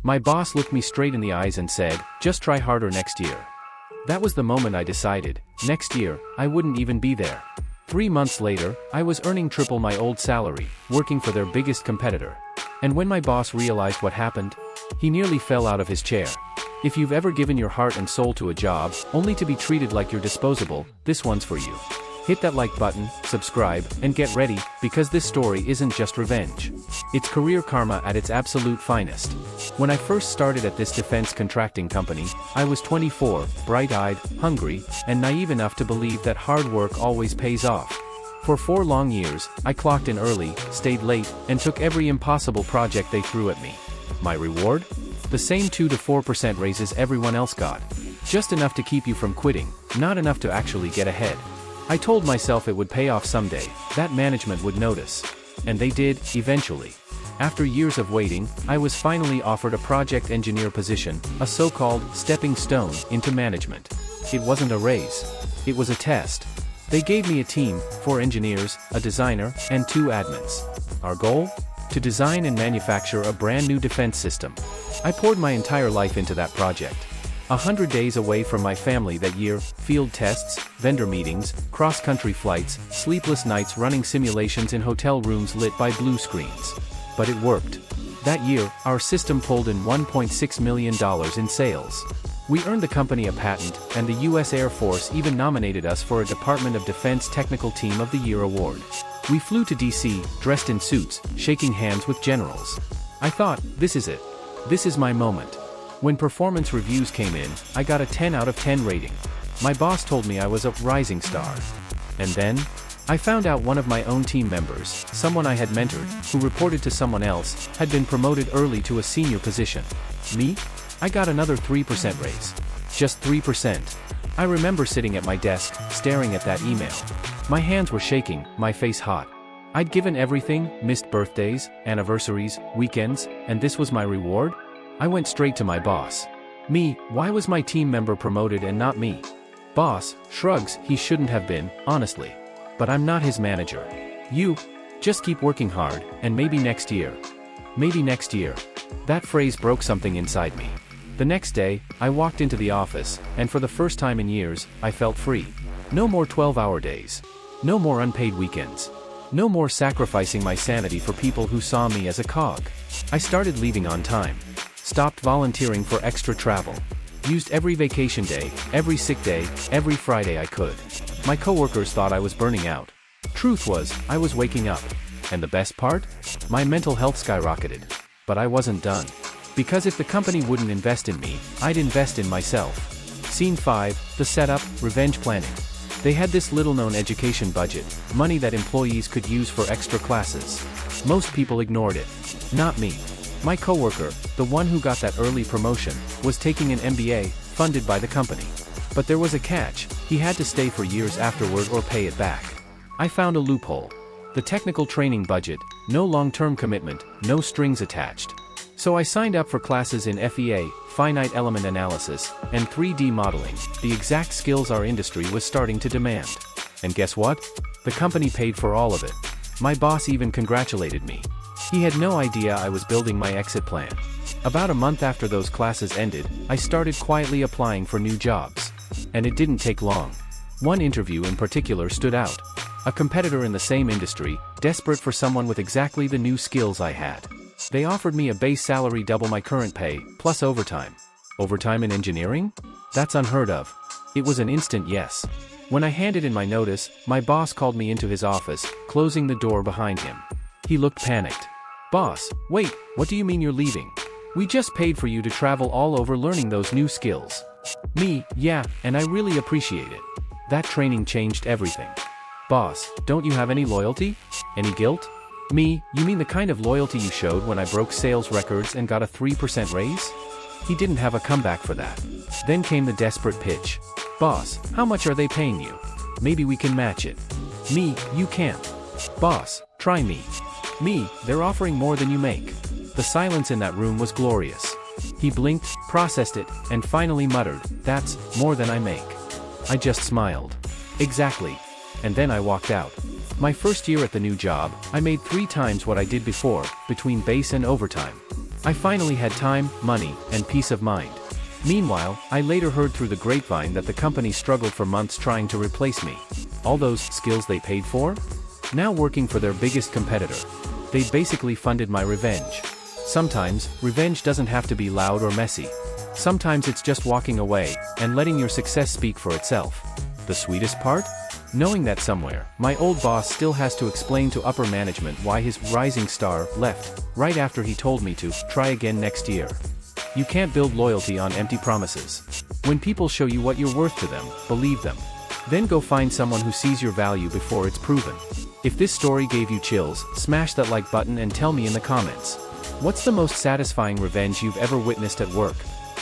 My boss looked me straight in the eyes and said, "Just try harder next year." That was the moment I decided, next year, I wouldn't even be there. 3 months later, I was earning triple my old salary, working for their biggest competitor. And when my boss realized what happened, he nearly fell out of his chair. If you've ever given your heart and soul to a job, only to be treated like you're disposable, this one's for you. Hit that like button, subscribe, and get ready, because this story isn't just revenge. It's career karma at its absolute finest. When I first started at this defense contracting company, I was 24, bright-eyed, hungry, and naive enough to believe that hard work always pays off. For 4 long years, I clocked in early, stayed late, and took every impossible project they threw at me. My reward? The same 2 to 4% raises everyone else got. Just enough to keep you from quitting, not enough to actually get ahead. I told myself it would pay off someday, that management would notice. And they did, eventually. After years of waiting, I was finally offered a project engineer position, a so-called stepping stone into management. It wasn't a raise. It was a test. They gave me a team, 4 engineers, a designer, and 2 admins. Our goal? To design and manufacture a brand new defense system. I poured my entire life into that project. 100 days away from my family that year, field tests, vendor meetings, cross-country flights, sleepless nights running simulations in hotel rooms lit by blue screens. But it worked. That year, our system pulled in $1.6 million in sales. We earned the company a patent, and the US Air Force even nominated us for a Department of Defense Technical Team of the Year award. We flew to DC, dressed in suits, shaking hands with generals. I thought, this is it. This is my moment. When performance reviews came in, I got a 10 out of 10 rating. My boss told me I was a rising star. And then, I found out one of my own team members, someone I had mentored, who reported to someone else, had been promoted early to a senior position. Me? I got another 3% raise. Just 3%. I remember sitting at my desk, staring at that email. My hands were shaking, my face hot. I'd given everything, missed birthdays, anniversaries, weekends, and this was my reward? I went straight to my boss. Me, why was my team member promoted and not me? Boss, shrugs, he shouldn't have been, honestly. But I'm not his manager. You, just keep working hard, and maybe next year. Maybe next year. That phrase broke something inside me. The next day, I walked into the office, and for the first time in years, I felt free. No more 12-hour days. No more unpaid weekends. No more sacrificing my sanity for people who saw me as a cog. I started leaving on time. Stopped volunteering for extra travel. Used every vacation day, every sick day, every Friday I could. My coworkers thought I was burning out. Truth was, I was waking up. And the best part? My mental health skyrocketed. But I wasn't done. Because if the company wouldn't invest in me, I'd invest in myself. Scene 5, the setup, revenge planning. They had this little-known education budget, money that employees could use for extra classes. Most people ignored it. Not me. My coworker, the one who got that early promotion, was taking an MBA, funded by the company. But there was a catch, he had to stay for years afterward or pay it back. I found a loophole. The technical training budget, no long-term commitment, no strings attached. So I signed up for classes in FEA, finite element analysis, and 3D modeling, the exact skills our industry was starting to demand. And guess what? The company paid for all of it. My boss even congratulated me. He had no idea I was building my exit plan. About a month after those classes ended, I started quietly applying for new jobs. And it didn't take long. One interview in particular stood out. A competitor in the same industry, desperate for someone with exactly the new skills I had. They offered me a base salary double my current pay, plus overtime. Overtime in engineering? That's unheard of. It was an instant yes. When I handed in my notice, my boss called me into his office, closing the door behind him. He looked panicked. Boss, wait, what do you mean you're leaving? We just paid for you to travel all over learning those new skills. Me, yeah, and I really appreciate it. That training changed everything. Boss, don't you have any loyalty? Any guilt? Me, you mean the kind of loyalty you showed when I broke sales records and got a 3% raise? He didn't have a comeback for that. Then came the desperate pitch. Boss, how much are they paying you? Maybe we can match it. Me, you can't. Boss, try me. Me, they're offering more than you make. The silence in that room was glorious. He blinked, processed it, and finally muttered, "That's more than I make." I just smiled. Exactly. And then I walked out. My first year at the new job, I made 3 times what I did before, between base and overtime. I finally had time, money, and peace of mind. Meanwhile, I later heard through the grapevine that the company struggled for months trying to replace me. All those skills they paid for? Now working for their biggest competitor. They basically funded my revenge. Sometimes, revenge doesn't have to be loud or messy. Sometimes it's just walking away, and letting your success speak for itself. The sweetest part? Knowing that somewhere, my old boss still has to explain to upper management why his rising star left, right after he told me to try again next year. You can't build loyalty on empty promises. When people show you what you're worth to them, believe them. Then go find someone who sees your value before it's proven. If this story gave you chills, smash that like button and tell me in the comments. What's the most satisfying revenge you've ever witnessed at work?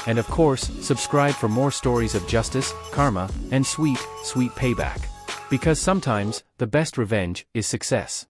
And of course, subscribe for more stories of justice, karma, and sweet, sweet payback. Because sometimes, the best revenge is success.